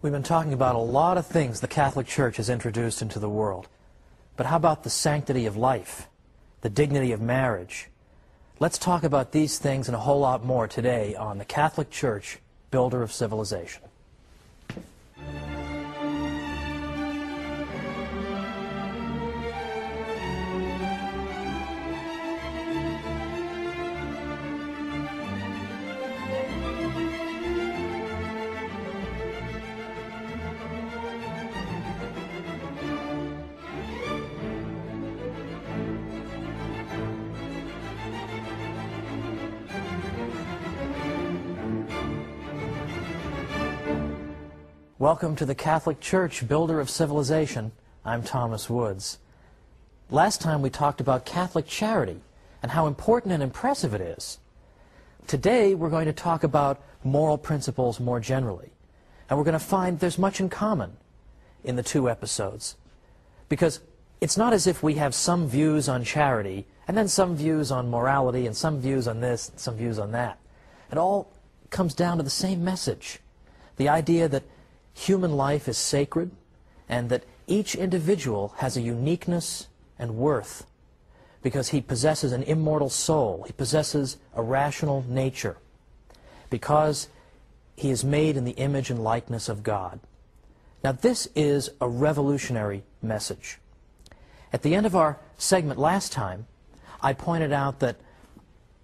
We've been talking about a lot of things the Catholic Church has introduced into the world. But how about the sanctity of life, the dignity of marriage? Let's talk about these things and a whole lot more today on the Catholic Church, Builder of Civilization. Welcome to the Catholic Church, Builder of Civilization. I'm Thomas Woods. Last time we talked about Catholic charity and how important and impressive it is. Today we're going to talk about moral principles more generally. And we're going to find there's much in common in the two episodes. Because it's not as if we have some views on charity and then some views on morality and some views on this and some views on that. It all comes down to the same message. The idea that human life is sacred, and that each individual has a uniqueness and worth because he possesses an immortal soul, he possesses a rational nature, because he is made in the image and likeness of God. Now this is a revolutionary message. At the end of our segment last time, I pointed out that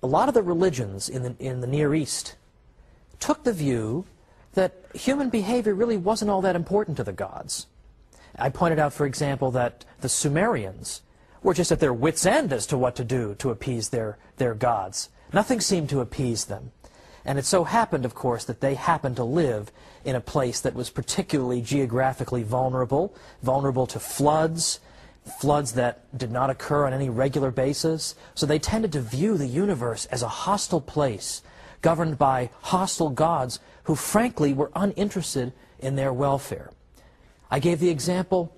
a lot of the religions in the Near East took the view that human behavior really wasn't all that important to the gods. I pointed out, for example, that the Sumerians were just at their wits' end as to what to do to appease their gods. Nothing seemed to appease them. And it so happened, of course, that they happened to live in a place that was particularly geographically vulnerable to floods that did not occur on any regular basis. So they tended to view the universe as a hostile place, governed by hostile gods who frankly were uninterested in their welfare. I gave the example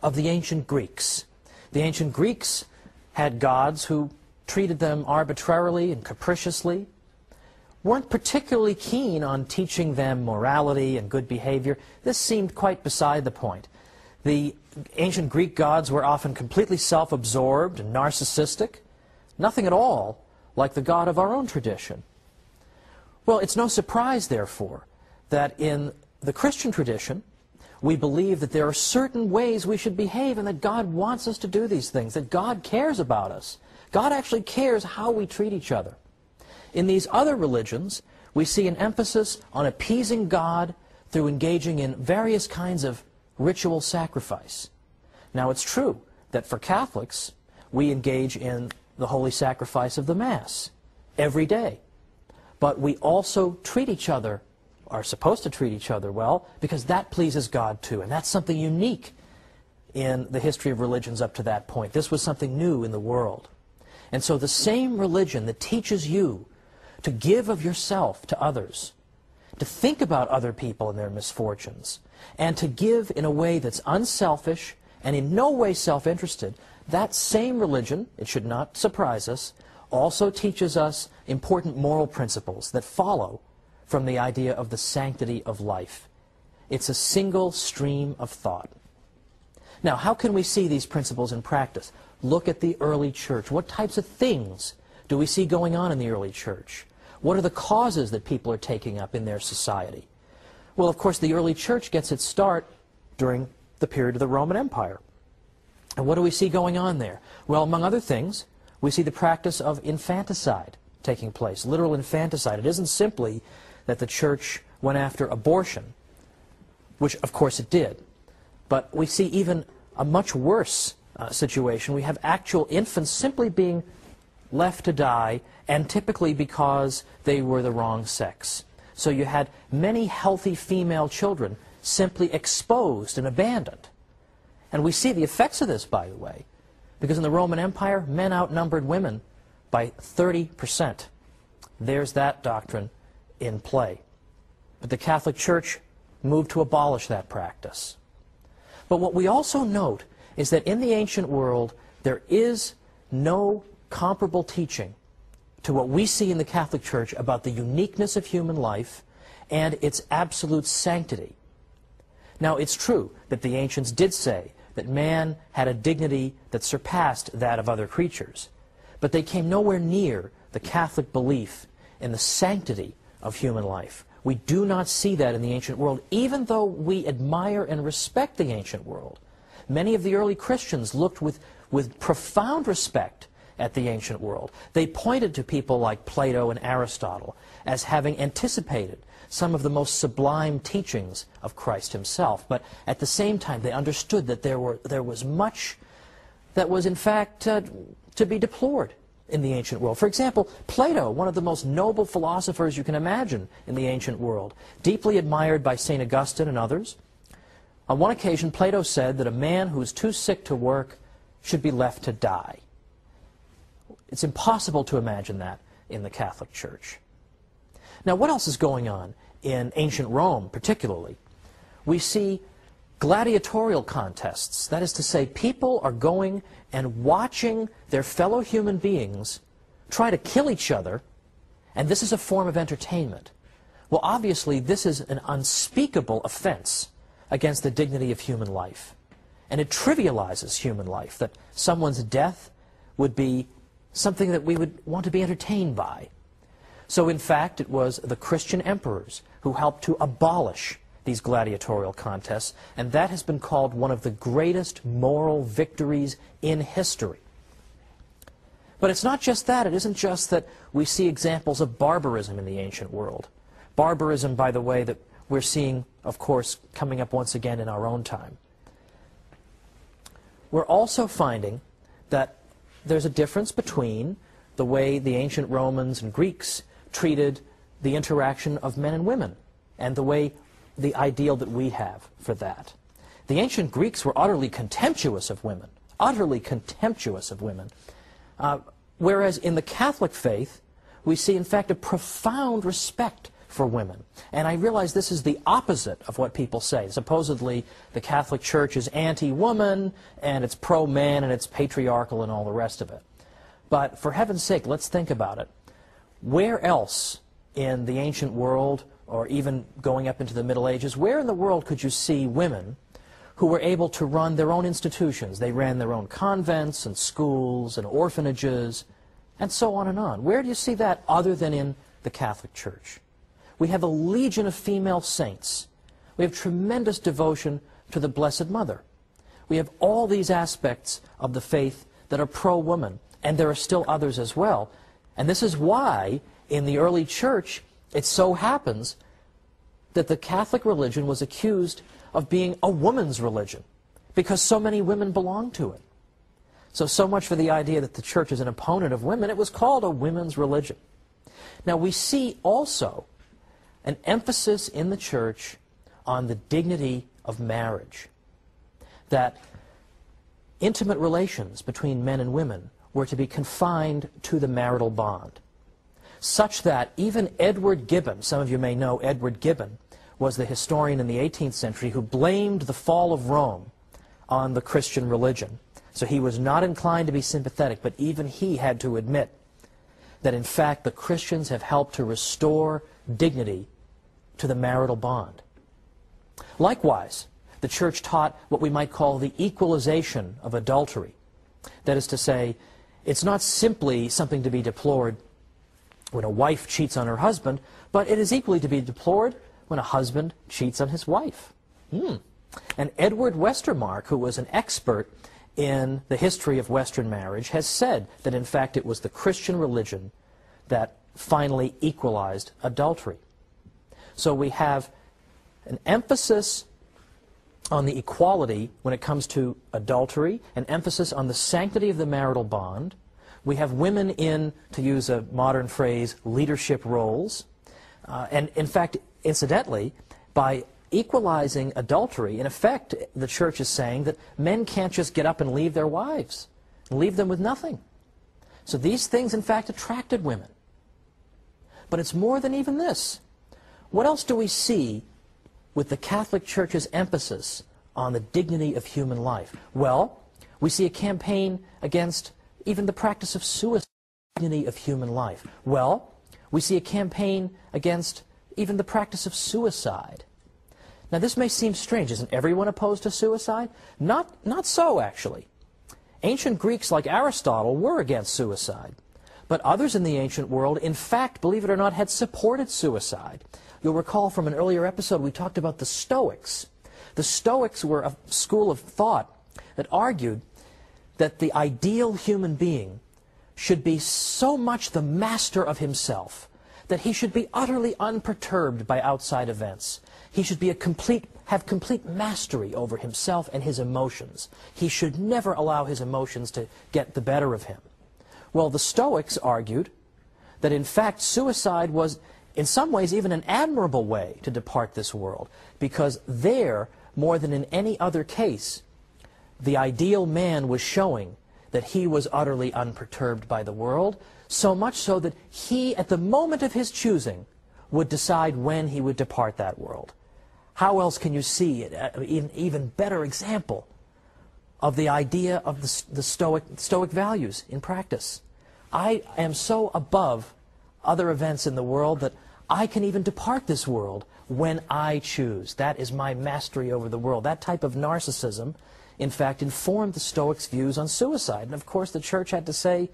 of the ancient Greeks. The ancient Greeks had gods who treated them arbitrarily and capriciously, weren't particularly keen on teaching them morality and good behavior. This seemed quite beside the point. The ancient Greek gods were often completely self-absorbed and narcissistic, nothing at all like the God of our own tradition. Well, it's no surprise, therefore, that in the Christian tradition, we believe that there are certain ways we should behave and that God wants us to do these things, that God cares about us. God actually cares how we treat each other. In these other religions, we see an emphasis on appeasing God through engaging in various kinds of ritual sacrifice. Now, it's true that for Catholics, we engage in the holy sacrifice of the Mass every day. But we also treat each other, are supposed to treat each other well, because that pleases God too. And that's something unique in the history of religions up to that point. This was something new in the world. And so the same religion that teaches you to give of yourself to others, to think about other people and their misfortunes, and to give in a way that's unselfish and in no way self-interested, that same religion, it should not surprise us, also teaches us important moral principles that follow from the idea of the sanctity of life. It's a single stream of thought. Now, how can we see these principles in practice? Look at the early church. What types of things do we see going on in the early church? What are the causes that people are taking up in their society? Well, of course, the early church gets its start during the period of the Roman Empire. And what do we see going on there? Well, among other things, we see the practice of infanticide taking place, literal infanticide. It isn't simply that the church went after abortion, which of course it did, but we see even a much worse situation. We have actual infants simply being left to die, and typically because they were the wrong sex. So you had many healthy female children simply exposed and abandoned. And we see the effects of this, by the way, because in the Roman Empire, men outnumbered women by 30%. There's that doctrine in play. But the Catholic Church moved to abolish that practice. But what we also note is that in the ancient world, there is no comparable teaching to what we see in the Catholic Church about the uniqueness of human life and its absolute sanctity. Now, it's true that the ancients did say that man had a dignity that surpassed that of other creatures, but they came nowhere near the Catholic belief in the sanctity of human life. We do not see that in the ancient world, even though we admire and respect the ancient world. Many of the early Christians looked with profound respect at the ancient world. They pointed to people like Plato and Aristotle as having anticipated some of the most sublime teachings of Christ himself. But at the same time, they understood that there was much that was in fact to be deplored in the ancient world. For example, Plato, one of the most noble philosophers you can imagine in the ancient world, deeply admired by St. Augustine and others. On one occasion, Plato said that a man who is too sick to work should be left to die. It's impossible to imagine that in the Catholic Church. Now, what else is going on in ancient Rome, particularly? We see gladiatorial contests. That is to say, people are going and watching their fellow human beings try to kill each other, and this is a form of entertainment. Well, obviously, this is an unspeakable offense against the dignity of human life. And it trivializes human life, that someone's death would be something that we would want to be entertained by. So in fact, it was the Christian emperors who helped to abolish these gladiatorial contests, and that has been called one of the greatest moral victories in history. But it's not just that. It isn't just that we see examples of barbarism in the ancient world. Barbarism, by the way, that we're seeing, of course, coming up once again in our own time. We're also finding that there's a difference between the way the ancient Romans and Greeks treated the interaction of men and women and the ideal that we have for that. The ancient Greeks were utterly contemptuous of women, whereas in the Catholic faith, we see, in fact, a profound respect for women. And I realize this is the opposite of what people say. Supposedly, the Catholic Church is anti-woman, and it's pro-man, and it's patriarchal, and all the rest of it. But for heaven's sake, let's think about it. Where else in the ancient world, or even going up into the Middle Ages, where in the world could you see women who were able to run their own institutions? They ran their own convents and schools and orphanages, and so on and on. Where do you see that other than in the Catholic Church? We have a legion of female saints. We have tremendous devotion to the Blessed Mother. We have all these aspects of the faith that are pro-woman, and there are still others as well. And this is why, in the early church, it so happens that the Catholic religion was accused of being a woman's religion, because so many women belonged to it. So much for the idea that the church is an opponent of women. It was called a women's religion. Now, we see also an emphasis in the church on the dignity of marriage, that intimate relations between men and women were to be confined to the marital bond, such that even Edward Gibbon, some of you may know Edward Gibbon, was the historian in the 18th century who blamed the fall of Rome on the Christian religion. So he was not inclined to be sympathetic, but even he had to admit that in fact the Christians have helped to restore dignity to the marital bond. Likewise, the church taught what we might call the equalization of adultery. That is to say, it's not simply something to be deplored when a wife cheats on her husband, but it is equally to be deplored when a husband cheats on his wife. And Edward Westermarck, who was an expert in the history of Western marriage, has said that in fact it was the Christian religion that finally equalized adultery. So we have an emphasis on the equality when it comes to adultery, an emphasis on the sanctity of the marital bond. We have women in, to use a modern phrase, leadership roles. And in fact, incidentally, by equalizing adultery, in effect, the church is saying that men can't just get up and leave their wives, and leave them with nothing. So these things, in fact, attracted women. But it's more than even this. What else do we see with the Catholic Church's emphasis on the dignity of human life? Well, we see a campaign against even the practice of suicide, dignity of human life. Well, we see a campaign against even the practice of suicide. Now this may seem strange. Isn't everyone opposed to suicide? Not so, actually. Ancient Greeks like Aristotle were against suicide. But others in the ancient world, in fact, believe it or not, had supported suicide. You'll recall from an earlier episode we talked about the Stoics. The Stoics were a school of thought that argued that the ideal human being should be so much the master of himself that he should be utterly unperturbed by outside events. He should be have complete mastery over himself and his emotions. He should never allow his emotions to get the better of him. Well, the Stoics argued that in fact suicide was in some ways even an admirable way to depart this world, because there, more than in any other case, the ideal man was showing that he was utterly unperturbed by the world, so much so that he, at the moment of his choosing, would decide when he would depart that world. How else can you see an even better example of the idea of the Stoic values in practice? I am so above other events in the world that I can even depart this world when I choose. That is my mastery over the world. That type of narcissism, in fact, informed the Stoics' views on suicide. And of course the Church had to say,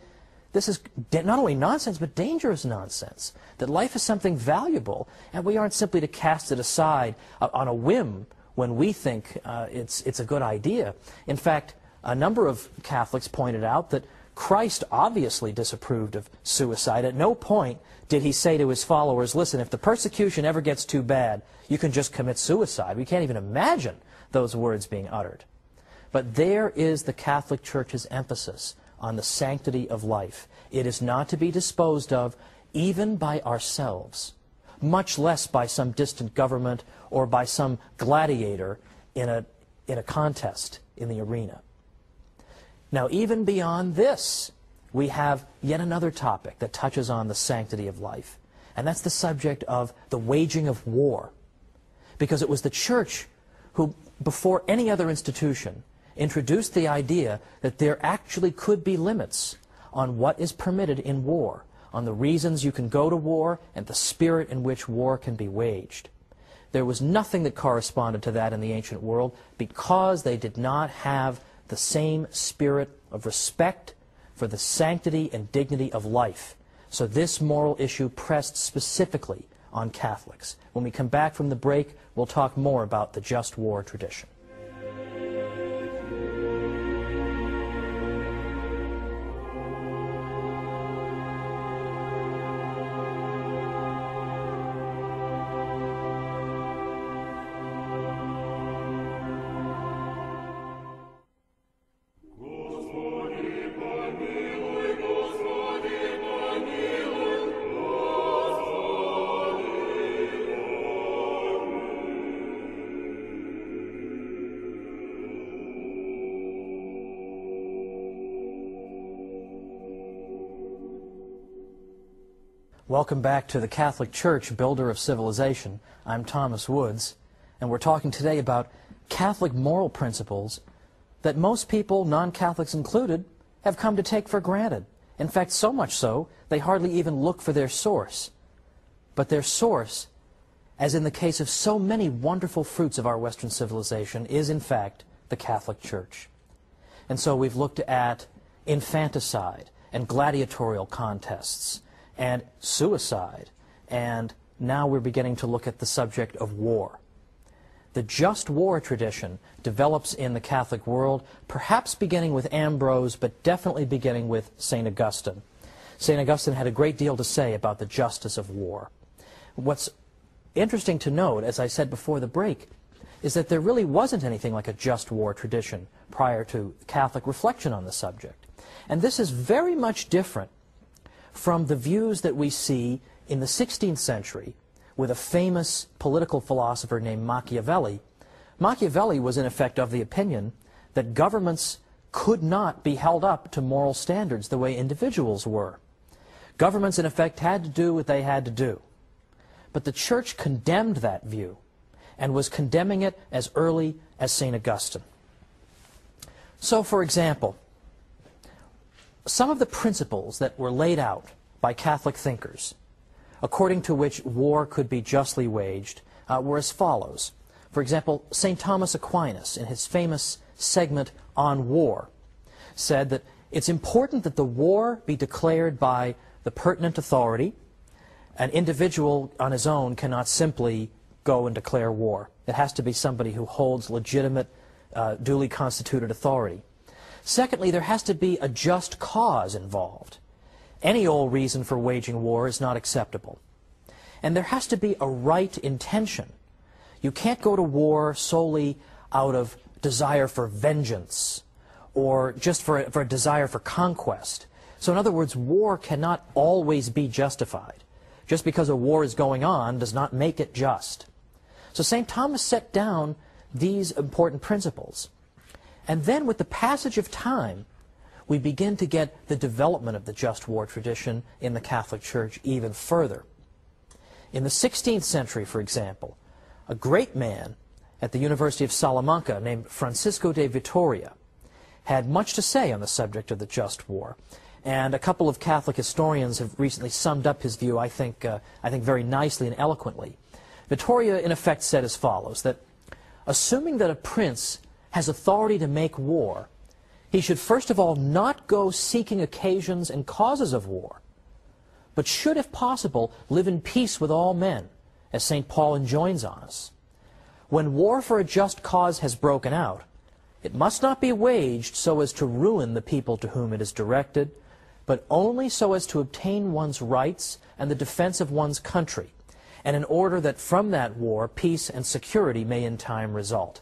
this is not only nonsense, but dangerous nonsense. That life is something valuable, and we aren't simply to cast it aside on a whim when we think it's a good idea. In fact, a number of Catholics pointed out that Christ obviously disapproved of suicide. At no point did he say to his followers, listen, if the persecution ever gets too bad, you can just commit suicide. We can't even imagine those words being uttered. But there is the Catholic Church's emphasis on the sanctity of life. It is not to be disposed of even by ourselves, much less by some distant government or by some gladiator in a contest in the arena. Now, even beyond this, we have yet another topic that touches on the sanctity of life, and that's the subject of the waging of war. Because it was the Church who, before any other institution, introduced the idea that there actually could be limits on what is permitted in war, on the reasons you can go to war, and the spirit in which war can be waged. There was nothing that corresponded to that in the ancient world because they did not have the same spirit of respect for the sanctity and dignity of life. So this moral issue pressed specifically on Catholics. When we come back from the break, we'll talk more about the just war tradition. Welcome back to the Catholic Church, Builder of Civilization. I'm Thomas Woods, and we're talking today about Catholic moral principles that most people, non-Catholics included, have come to take for granted. In fact, so much so, they hardly even look for their source. But their source, as in the case of so many wonderful fruits of our Western civilization, is in fact the Catholic Church. And so we've looked at infanticide and gladiatorial contests, and suicide, and now we're beginning to look at the subject of war. The just war tradition develops in the Catholic world, perhaps beginning with Ambrose, but definitely beginning with St. Augustine. St. Augustine had a great deal to say about the justice of war. What's interesting to note, as I said before the break, is that there really wasn't anything like a just war tradition prior to Catholic reflection on the subject. And this is very much different from the views that we see in the 16th century with a famous political philosopher named Machiavelli. Machiavelli was in effect of the opinion that governments could not be held up to moral standards the way individuals were. Governments in effect had to do what they had to do. But the Church condemned that view and was condemning it as early as St. Augustine. So, for example, some of the principles that were laid out by Catholic thinkers, according to which war could be justly waged, were as follows. For example, St. Thomas Aquinas, in his famous segment on war, said that it's important that the war be declared by the pertinent authority. An individual on his own cannot simply go and declare war. It has to be somebody who holds legitimate, duly constituted authority. Secondly, there has to be a just cause involved. Any old reason for waging war is not acceptable. And there has to be a right intention. You can't go to war solely out of desire for vengeance or just for a desire for conquest. So in other words, war cannot always be justified. Just because a war is going on does not make it just. So St. Thomas set down these important principles. And then with the passage of time, we begin to get the development of the just war tradition in the Catholic Church even further. In the 16th century, for example, a great man at the University of Salamanca named Francisco de Vitoria had much to say on the subject of the just war. And a couple of Catholic historians have recently summed up his view, I think very nicely and eloquently. Vitoria, in effect, said as follows, that assuming that a prince has authority to make war, he should first of all not go seeking occasions and causes of war, but should, if possible, live in peace with all men, as St. Paul enjoins on us. When war for a just cause has broken out, it must not be waged so as to ruin the people to whom it is directed, but only so as to obtain one's rights and the defense of one's country, and in order that from that war peace and security may in time result.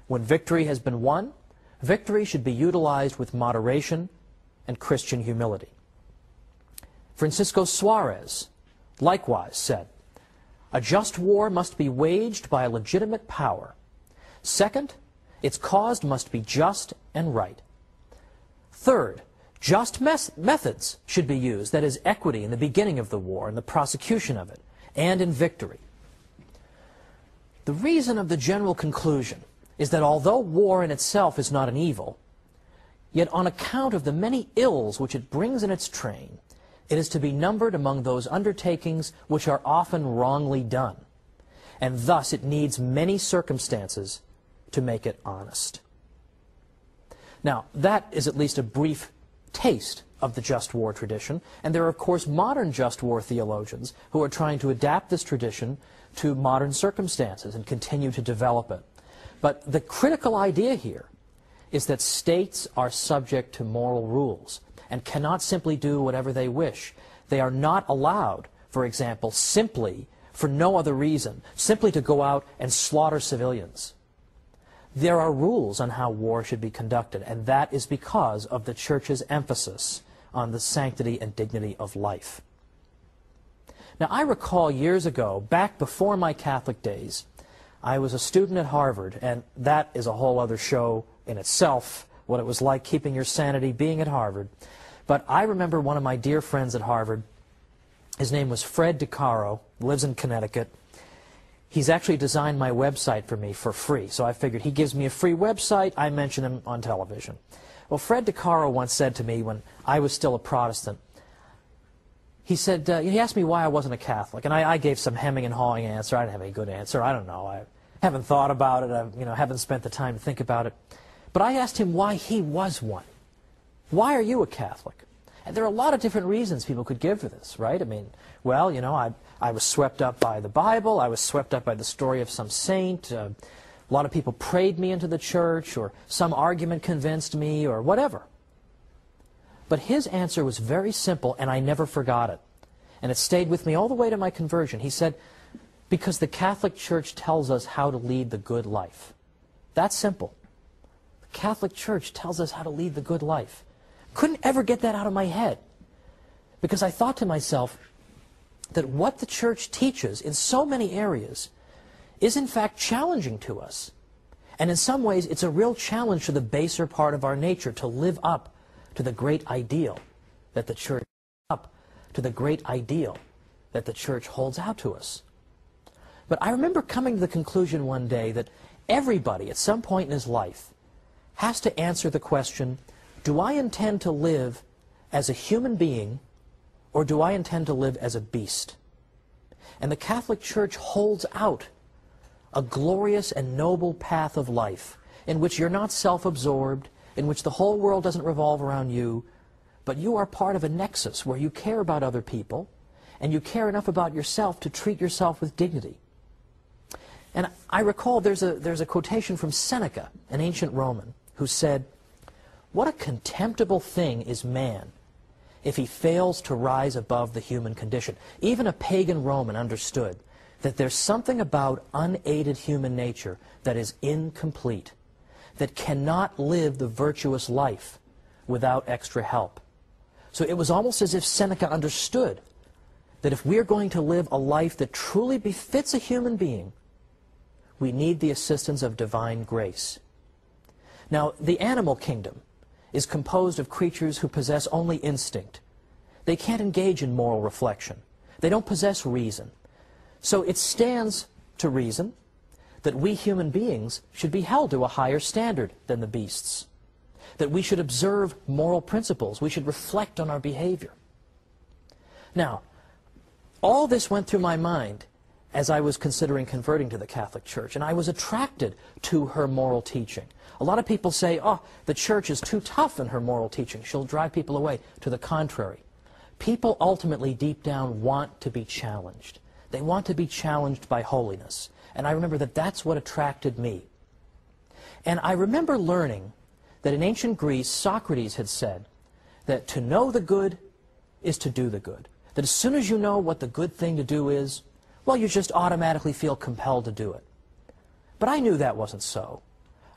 When victory has been won, victory should be utilized with moderation and Christian humility. Francisco Suarez likewise said, a just war must be waged by a legitimate power. Second, its cause must be just and right. Third, just methods should be used, that is, equity in the beginning of the war and the prosecution of it, and in victory. The reason of the general conclusion is that although war in itself is not an evil, yet on account of the many ills which it brings in its train, it is to be numbered among those undertakings which are often wrongly done, and thus it needs many circumstances to make it honest. Now, that is at least a brief taste of the just war tradition, and there are, of course, modern just war theologians who are trying to adapt this tradition to modern circumstances and continue to develop it. But the critical idea here is that states are subject to moral rules and cannot simply do whatever they wish. They are not allowed, for example, simply, for no other reason, simply to go out and slaughter civilians. There are rules on how war should be conducted, and that is because of the Church's emphasis on the sanctity and dignity of life. Now, I recall years ago, back before my Catholic days, I was a student at Harvard, and that is a whole other show in itself, what it was like keeping your sanity being at Harvard. But I remember one of my dear friends at Harvard. His name was Fred DeCaro, lives in Connecticut. He's actually designed my website for me for free, so I figured he gives me a free website, I mention him on television. Well, Fred DeCaro once said to me when I was still a Protestant, he said, he asked me why I wasn't a Catholic, and I gave some hemming and hawing answer. I didn't have any good answer. I don't know. I haven't thought about it. I haven't spent the time to think about it. But I asked him why he was one. Why are you a Catholic? And there are a lot of different reasons people could give for this, right? I mean, well, I was swept up by the Bible. I was swept up by the story of some saint. A lot of people prayed me into the church, or some argument convinced me, or whatever. But his answer was very simple, and I never forgot it. And it stayed with me all the way to my conversion. He said, because the Catholic Church tells us how to lead the good life. That's simple. The Catholic Church tells us how to lead the good life. Couldn't ever get that out of my head, because I thought to myself that what the Church teaches in so many areas is in fact challenging to us. And in some ways it's a real challenge to the baser part of our nature to live up to the great ideal that the Church holds out to us. But I remember coming to the conclusion one day that everybody at some point in his life has to answer the question, do I intend to live as a human being, or do I intend to live as a beast? And the Catholic Church holds out a glorious and noble path of life in which you're not self-absorbed, in which the whole world doesn't revolve around you, but you are part of a nexus where you care about other people and you care enough about yourself to treat yourself with dignity. And I recall there's a quotation from Seneca, an ancient Roman, who said, "What a contemptible thing is man if he fails to rise above the human condition." Even a pagan Roman understood that there's something about unaided human nature that is incomplete, that cannot live the virtuous life without extra help. So it was almost as if Seneca understood that if we're going to live a life that truly befits a human being, we need the assistance of divine grace. Now, the animal kingdom is composed of creatures who possess only instinct. They can't engage in moral reflection. They don't possess reason. So it stands to reason that we human beings should be held to a higher standard than the beasts, that we should observe moral principles, we should reflect on our behavior. Now, all this went through my mind as I was considering converting to the Catholic Church, and I was attracted to her moral teaching. A lot of people say, oh, the Church is too tough in her moral teaching. She'll drive people away. To the contrary. People ultimately, deep down, want to be challenged. They want to be challenged by holiness. And I remember that that's what attracted me. And I remember learning that in ancient Greece, Socrates had said that to know the good is to do the good. That as soon as you know what the good thing to do is, well, you just automatically feel compelled to do it. But I knew that wasn't so.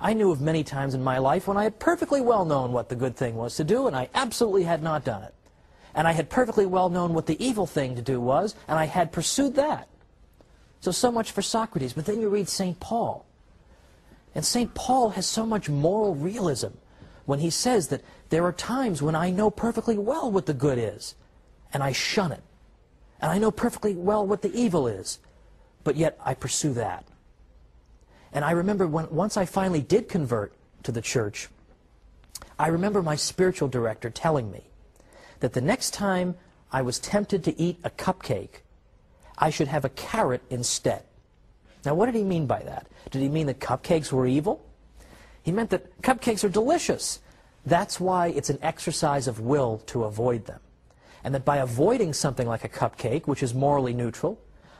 I knew of many times in my life when I had perfectly well known what the good thing was to do, and I absolutely had not done it. And I had perfectly well known what the evil thing to do was, and I had pursued that. So much for Socrates. But then you read St. Paul. And St. Paul has so much moral realism when he says that there are times when I know perfectly well what the good is, and I shun it. And I know perfectly well what the evil is, but yet I pursue that. And I remember once I finally did convert to the Church, I remember my spiritual director telling me that the next time I was tempted to eat a cupcake, I should have a carrot instead. Now, what did he mean by that? Did he mean that cupcakes were evil? He meant that cupcakes are delicious. That's why it's an exercise of will to avoid them. And that by avoiding something like a cupcake, which is morally neutral,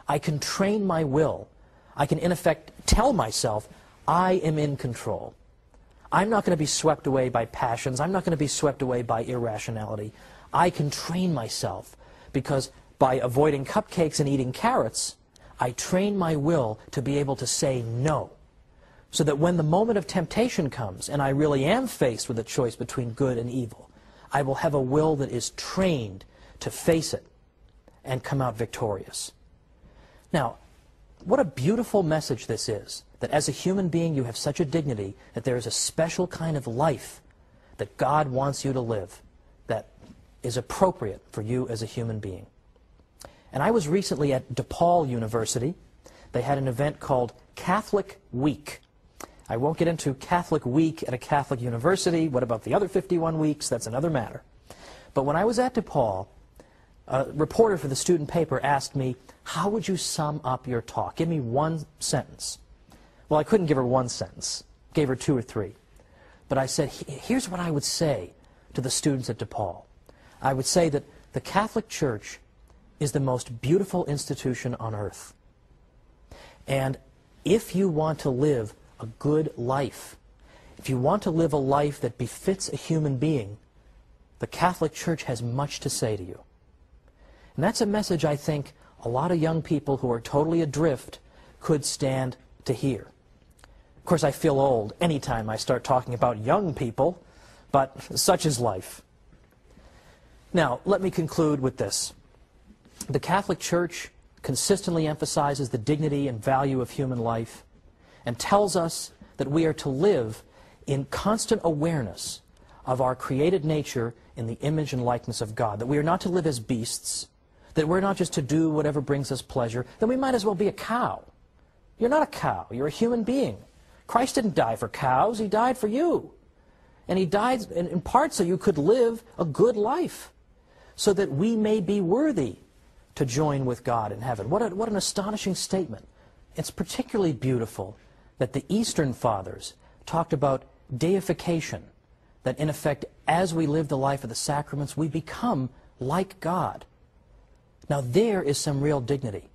I can train my will. I can, in effect, tell myself, I am in control. I'm not going to be swept away by passions. I'm not going to be swept away by irrationality. I can train myself because by avoiding cupcakes and eating carrots, I train my will to be able to say no. So that when the moment of temptation comes and I really am faced with a choice between good and evil, I will have a will that is trained to face it and come out victorious. Now, what a beautiful message this is, that as a human being you have such a dignity that there is a special kind of life that God wants you to live that is appropriate for you as a human being. And I was recently at DePaul University. They had an event called Catholic Week. I won't get into Catholic Week at a Catholic university. What about the other 51 weeks? That's another matter. But when I was at DePaul, a reporter for the student paper asked me, how would you sum up your talk? Give me one sentence. Well, I couldn't give her one sentence. Gave her 2 or 3. But I said, here's what I would say to the students at DePaul. I would say that the Catholic Church is the most beautiful institution on earth. And if you want to live a good life, if you want to live a life that befits a human being, the Catholic Church has much to say to you. And that's a message I think a lot of young people who are totally adrift could stand to hear. Of course, I feel old anytime I start talking about young people, but such is life. Now, let me conclude with this. The Catholic Church consistently emphasizes the dignity and value of human life and tells us that we are to live in constant awareness of our created nature in the image and likeness of God, that we are not to live as beasts, that we're not just to do whatever brings us pleasure, then we might as well be a cow. You're not a cow, you're a human being. Christ didn't die for cows, he died for you. And he died in part so you could live a good life, so that we may be worthy to join with God in heaven. What an astonishing statement. it's particularly beautiful that the Eastern Fathers talked about deification, that in effect, as we live the life of the sacraments, we become like God. Now there is some real dignity.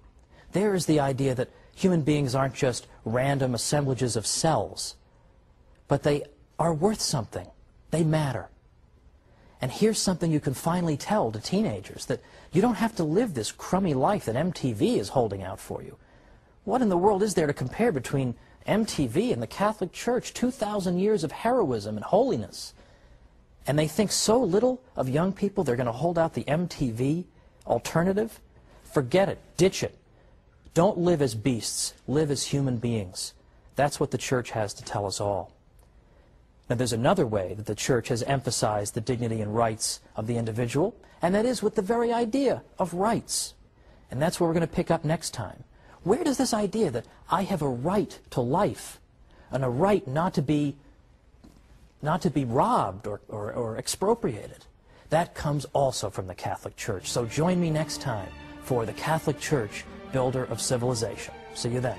There is the idea that human beings aren't just random assemblages of cells, but they are worth something. They matter. And here's something you can finally tell to teenagers, that you don't have to live this crummy life that MTV is holding out for you. What in the world is there to compare between MTV and the Catholic Church? 2,000 years of heroism and holiness. And they think so little of young people they're going to hold out the MTV alternative? Forget it. Ditch it. Don't live as beasts. Live as human beings. That's what the Church has to tell us all. Now, there's another way that the Church has emphasized the dignity and rights of the individual, and that is with the very idea of rights. And that's what we're going to pick up next time. Where does this idea that I have a right to life, and a right not to be robbed or expropriated, that comes also from the Catholic Church. So join me next time for the Catholic Church, Builder of Civilization. See you then.